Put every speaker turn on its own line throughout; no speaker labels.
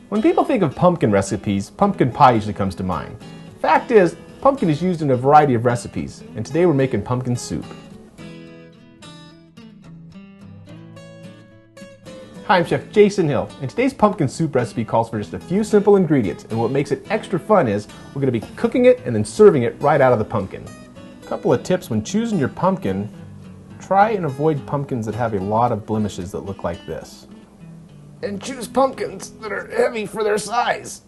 When people think of pumpkin recipes, pumpkin pie usually comes to mind. Fact is, pumpkin is used in a variety of recipes, and today we're making pumpkin soup. Hi, I'm Chef Jason Hill, and today's pumpkin soup recipe calls for just a few simple ingredients, and what makes it extra fun is we're going to be cooking it and then serving it right out of the pumpkin. A couple of tips when choosing your pumpkin: try and avoid pumpkins that have a lot of blemishes that look like this. And choose pumpkins that are heavy for their size.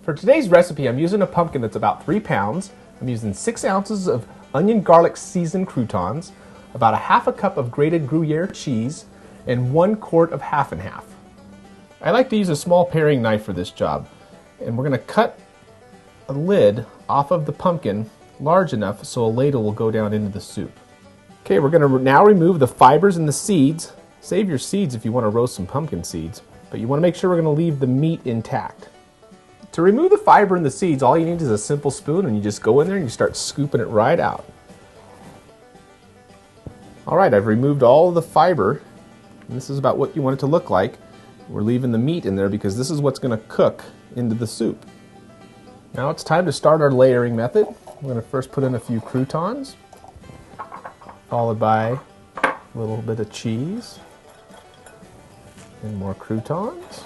For today's recipe, I'm using a pumpkin that's about 3 pounds. I'm using 6 ounces of onion garlic seasoned croutons, about a half a cup of grated Gruyere cheese, and 1 quart of half and half. I like to use a small paring knife for this job, and we're going to cut a lid off of the pumpkin large enough so a ladle will go down into the soup. Okay, we're going to now remove the fibers and the seeds. Save your seeds if you want to roast some pumpkin seeds, but you want to make sure we're going to leave the meat intact. To remove the fiber and the seeds, all you need is a simple spoon, and you just go in there and you start scooping it right out. Alright, I've removed all of the fiber, and this is about what you want it to look like. We're leaving the meat in there because this is what's going to cook into the soup. Now it's time to start our layering method. We're going to first put in a few croutons, followed by a little bit of cheese, and more croutons.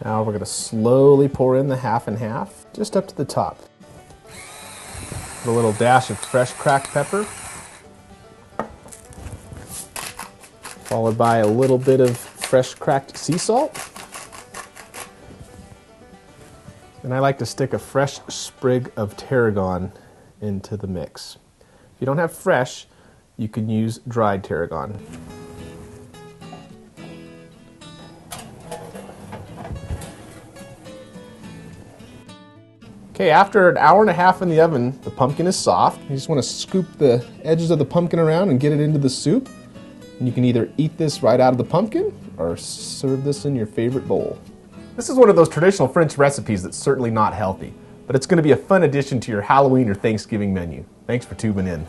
Now we're going to slowly pour in the half and half, just up to the top. Put a little dash of fresh cracked pepper, followed by a little bit of fresh cracked sea salt. And I like to stick a fresh sprig of tarragon into the mix. If you don't have fresh, you can use dried tarragon. Okay, after an hour and a half in the oven, the pumpkin is soft. You just want to scoop the edges of the pumpkin around and get it into the soup. And you can either eat this right out of the pumpkin or serve this in your favorite bowl. This is one of those traditional French recipes that's certainly not healthy, but it's going to be a fun addition to your Halloween or Thanksgiving menu. Thanks for tuning in.